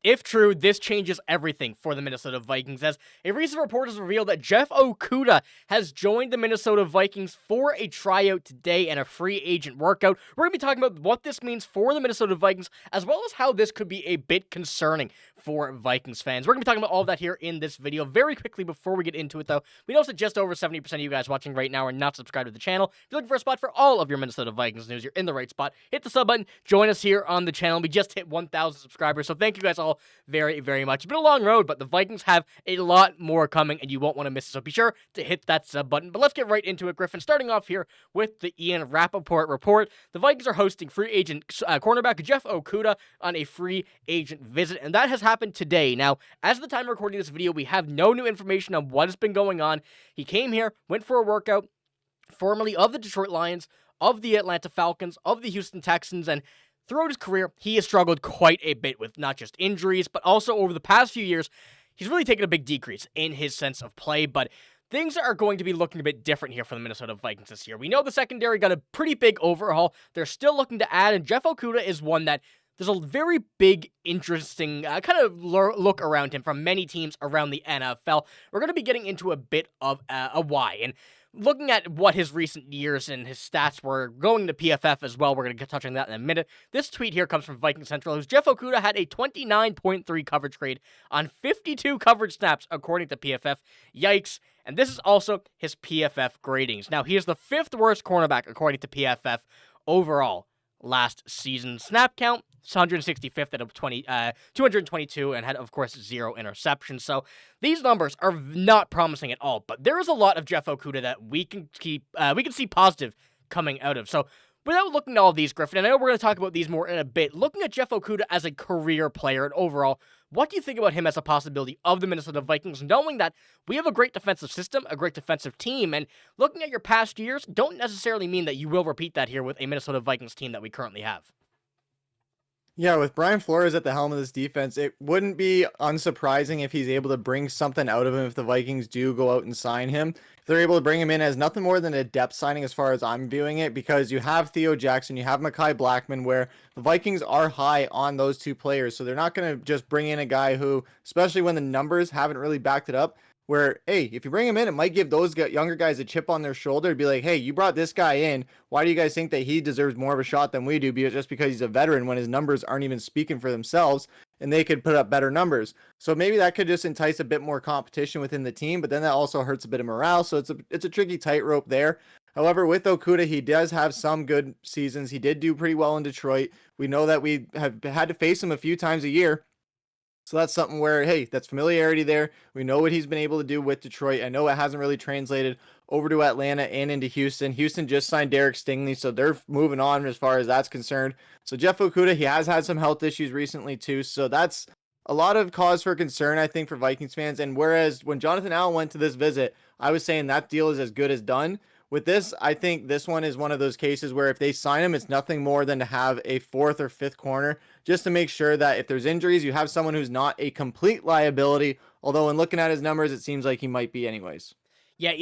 If true, this changes everything for the Minnesota Vikings, as a recent report has revealed that Jeff Okudah has joined the Minnesota Vikings for a tryout today and a free agent workout. We're going to be talking about what this means for the Minnesota Vikings, as well as how this could be a bit concerning for Vikings fans. We're going to be talking about all of that here in this video. Very quickly, before we get into it, though, we notice that just over 70% of you guys watching right now are not subscribed to the channel. If you're looking for a spot for all of your Minnesota Vikings news, you're in the right spot. Hit the sub button. Join us here on the channel. We just hit 1,000 subscribers, so thank you guys all very, very much. It's been a long road, but the Vikings have a lot more coming, and you won't want to miss it, so be sure to hit that sub button. But let's get right into it, Griffen. Starting off here with the Ian Rappaport report. The Vikings are hosting free agent cornerback Jeff Okudah on a free agent visit, and that has happened today. Now, as of the time of recording this video, we have no new information on what has been going on. He came here, went for a workout, formerly of the Detroit Lions, of the Atlanta Falcons, of the Houston Texans, and throughout his career, he has struggled quite a bit with not just injuries, but also over the past few years, he's really taken a big decrease in his sense of play, but things are going to be looking a bit different here for the Minnesota Vikings this year. We know the secondary got a pretty big overhaul. They're still looking to add, and Jeff Okudah is one that there's a very big, interesting kind of look around him from many teams around the NFL. We're going to be getting into a bit of a why, and looking at what his recent years and his stats were, going to PFF as well, we're going to touch on that in a minute. This tweet here comes from Viking Central, who's Jeff Okudah had a 29.3 coverage grade on 52 coverage snaps, according to PFF. Yikes. And this is also his PFF gradings. Now, he is the 5th worst cornerback, according to PFF, overall last season. Snap count, 165th out of 222, and had, of course, 0 interceptions. So these numbers are not promising at all. But there is a lot of Jeff Okudah that we can see positive coming out of. So without looking at all of these, Griffen, and I know we're going to talk about these more in a bit, looking at Jeff Okudah as a career player and overall, what do you think about him as a possibility of the Minnesota Vikings, knowing that we have a great defensive system, a great defensive team, and looking at your past years don't necessarily mean that you will repeat that here with a Minnesota Vikings team that we currently have? Yeah, with Brian Flores at the helm of this defense, it wouldn't be unsurprising if he's able to bring something out of him if the Vikings do go out and sign him. If they're able to bring him in as nothing more than a depth signing as far as I'm viewing it, because you have Theo Jackson, you have Mekhi Blackmon, where the Vikings are high on those two players, so they're not going to just bring in a guy who, especially when the numbers haven't really backed it up, where, hey, if you bring him in, it might give those younger guys a chip on their shoulder to be like, hey, you brought this guy in. Why do you guys think that he deserves more of a shot than we do just because he's a veteran when his numbers aren't even speaking for themselves and they could put up better numbers? So maybe that could just entice a bit more competition within the team, but then that also hurts a bit of morale. So it's a tricky tightrope there. However, with Okudah, he does have some good seasons. He did do pretty well in Detroit. We know that we have had to face him a few times a year. So that's something where, hey, that's familiarity there. We know what he's been able to do with Detroit. I know it hasn't really translated over to Atlanta and into Houston. Houston just signed Derek Stingley, so they're moving on as far as that's concerned. So Jeff Okudah, he has had some health issues recently too. So that's a lot of cause for concern, I think, for Vikings fans. And whereas when Jonathan Allen went to this visit, I was saying that deal is as good as done. With this, I think this one is one of those cases where if they sign him, it's nothing more than to have a 4th or 5th corner, just to make sure that if there's injuries, you have someone who's not a complete liability. Although in looking at his numbers, it seems like he might be anyways. Yeah,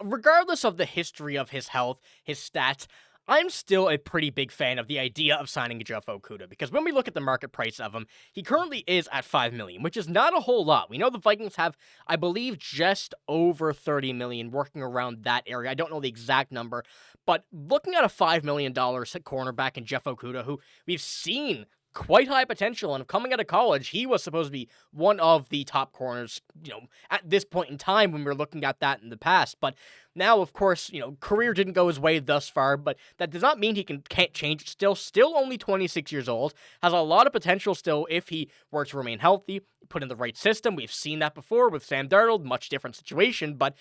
regardless of the history of his health, his stats, I'm still a pretty big fan of the idea of signing Jeff Okudah, because when we look at the market price of him, he currently is at $5 million, which is not a whole lot. We know the Vikings have, I believe, just over $30 million, working around that area. I don't know the exact number, but looking at a $5 million cornerback in Jeff Okudah, who we've seen quite high potential, and coming out of college, he was supposed to be one of the top corners, at this point in time when we were looking at that in the past. But now, of course, career didn't go his way thus far, but that does not mean he can't change it still only 26 years old, has a lot of potential still if he were to remain healthy, put in the right system. We've seen that before with Sam Darnold, much different situation, but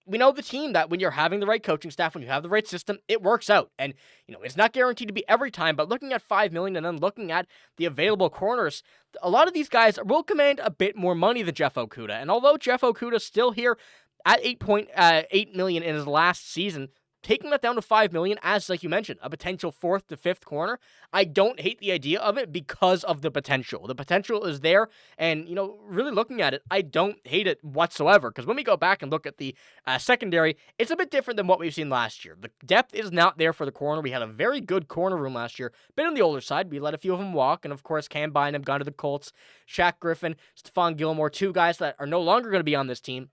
we know the team that when you're having the right coaching staff, when you have the right system, it works out. And, it's not guaranteed to be every time, but looking at $5 million and then looking at the available corners, a lot of these guys will command a bit more money than Jeff Okudah. And although Jeff Okudah still here at $8.8 million in his last season, taking that down to $5 million, as like you mentioned, a potential 4th to 5th corner, I don't hate the idea of it because of the potential. The potential is there, and really looking at it, I don't hate it whatsoever. Because when we go back and look at the secondary, it's a bit different than what we've seen last year. The depth is not there for the corner. We had a very good corner room last year, bit on the older side. We let a few of them walk, and of course, Cam Bynum gone to the Colts, Shaq Griffen, Stephon Gilmore, 2 guys that are no longer going to be on this team.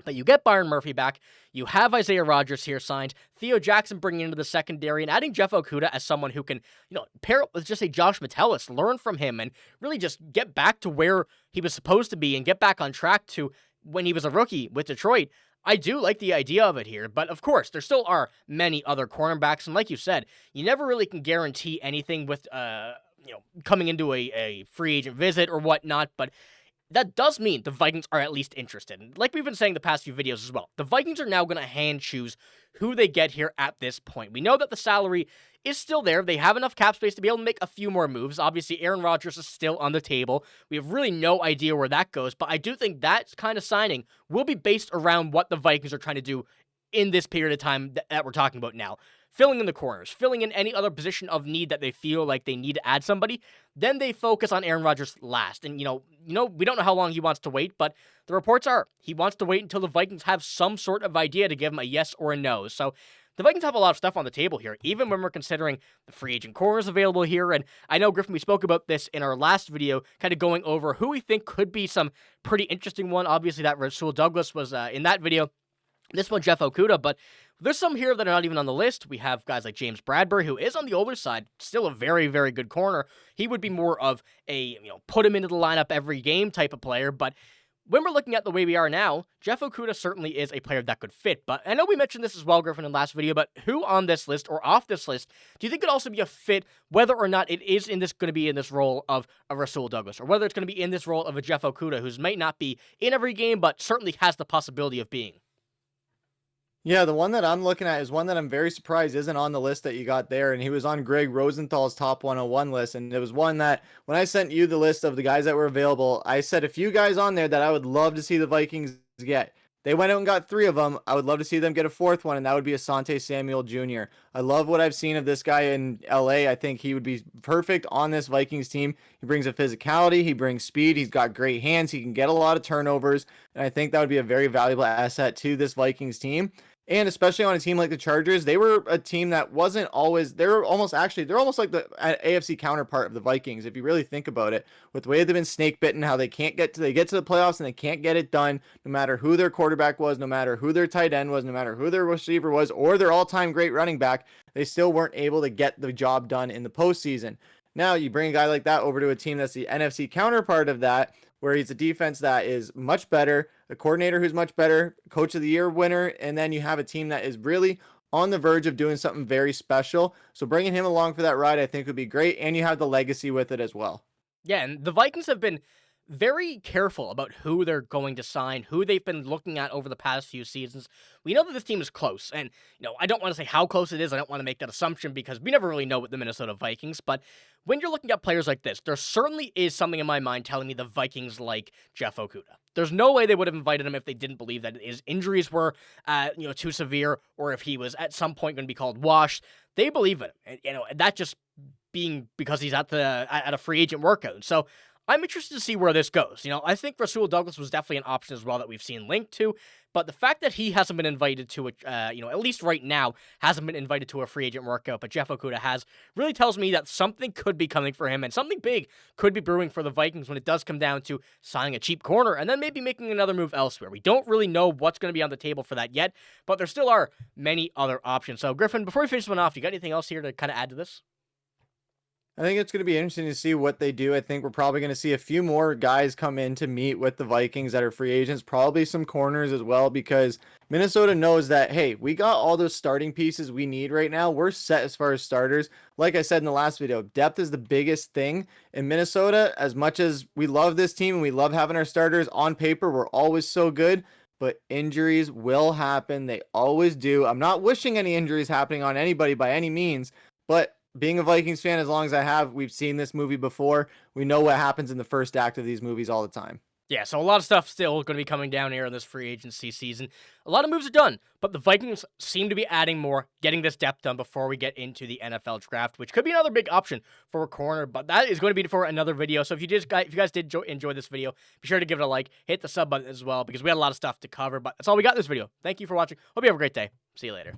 But you get Byron Murphy back. You have Isaiah Rodgers here signed. Theo Jackson bringing into the secondary and adding Jeff Okudah as someone who can, pair up with just say Josh Metellus, learn from him, and really just get back to where he was supposed to be and get back on track to when he was a rookie with Detroit. I do like the idea of it here, but of course, there still are many other cornerbacks, and like you said, you never really can guarantee anything with, coming into a free agent visit or whatnot, but that does mean the Vikings are at least interested. And like we've been saying the past few videos as well, the Vikings are now going to hand choose who they get here at this point. We know that the salary is still there. They have enough cap space to be able to make a few more moves. Obviously, Aaron Rodgers is still on the table. We have really no idea where that goes, but I do think that kind of signing will be based around what the Vikings are trying to do in this period of time that we're talking about now. Filling in the corners, filling in any other position of need that they feel like they need to add somebody, then they focus on Aaron Rodgers last. And, we don't know how long he wants to wait, but the reports are he wants to wait until the Vikings have some sort of idea to give him a yes or a no. So the Vikings have a lot of stuff on the table here, even when we're considering the free agent corners available here. And I know, Griffen, we spoke about this in our last video, kind of going over who we think could be some pretty interesting one. Obviously, that Rasul Douglas was in that video. This one, Jeff Okudah, but there's some here that are not even on the list. We have guys like James Bradbury, who is on the older side, still a very, very good corner. He would be more of a, put him into the lineup every game type of player, but when we're looking at the way we are now, Jeff Okudah certainly is a player that could fit. But I know we mentioned this as well, Griffen, in the last video, but who on this list or off this list do you think could also be a fit, whether or not it is going to be in this role of a Rasul Douglas, or whether it's going to be in this role of a Jeff Okudah, who might not be in every game, but certainly has the possibility of being? Yeah, the one that I'm looking at is one that I'm very surprised isn't on the list that you got there, and he was on Greg Rosenthal's top 101 list, and it was one that when I sent you the list of the guys that were available, I said a few guys on there that I would love to see the Vikings get. They went out and got 3 of them. I would love to see them get a 4th one, and that would be Asante Samuel Jr. I love what I've seen of this guy in LA. I think he would be perfect on this Vikings team. He brings a physicality, he brings speed, he's got great hands, he can get a lot of turnovers, and I think that would be a very valuable asset to this Vikings team. And especially on a team like the Chargers, they were a team that wasn't always, they're almost like the AFC counterpart of the Vikings, if you really think about it, with the way they've been snake bitten, how they get to the playoffs and they can't get it done, no matter who their quarterback was, no matter who their tight end was, no matter who their receiver was, or their all-time great running back, they still weren't able to get the job done in the postseason. Now you bring a guy like that over to a team that's the NFC counterpart of that, where he's a defense that is much better, a coordinator who's much better, coach of the year winner, and then you have a team that is really on the verge of doing something very special. So bringing him along for that ride, I think would be great, and you have the legacy with it as well. Yeah, and the Vikings have been very careful about who they're going to sign, who they've been looking at over the past few seasons. We know that this team is close, and I don't want to say how close it is. I don't want to make that assumption because we never really know with the Minnesota Vikings, but when you're looking at players like this, there certainly is something in my mind telling me the Vikings like Jeff Okudah. There's no way they would have invited him if they didn't believe that his injuries were, too severe, or if he was at some point going to be called washed. They believe in him, and that just being because he's at a free agent workout. So I'm interested to see where this goes. I think Rasul Douglas was definitely an option as well that we've seen linked to, but the fact that he hasn't been invited to at least right now, hasn't been invited to a free agent workout, but Jeff Okudah has, really tells me that something could be coming for him and something big could be brewing for the Vikings when it does come down to signing a cheap corner and then maybe making another move elsewhere. We don't really know what's going to be on the table for that yet, but there still are many other options. So Griffen, before we finish this one off, you got anything else here to kind of add to this? I think it's going to be interesting to see what they do. I think we're probably going to see a few more guys come in to meet with the Vikings that are free agents, probably some corners as well, because Minnesota knows that, hey, we got all those starting pieces we need right now. We're set as far as starters. Like I said in the last video, depth is the biggest thing in Minnesota. As much as we love this team and we love having our starters on paper, we're always so good, but injuries will happen. They always do. I'm not wishing any injuries happening on anybody by any means, but being a Vikings fan as long as I have, we've seen this movie before. We know what happens in the first act of these movies all the time. Yeah, so a lot of stuff still going to be coming down here in this free agency season. A lot of moves are done, but the Vikings seem to be adding more, getting this depth done before we get into the NFL draft, which could be another big option for a corner, but that is going to be for another video. So if you guys did enjoy this video, be sure to give it a like, hit the sub button as well, because we had a lot of stuff to cover, but that's all we got in this video. Thank you for watching. Hope you have a great day. See you later.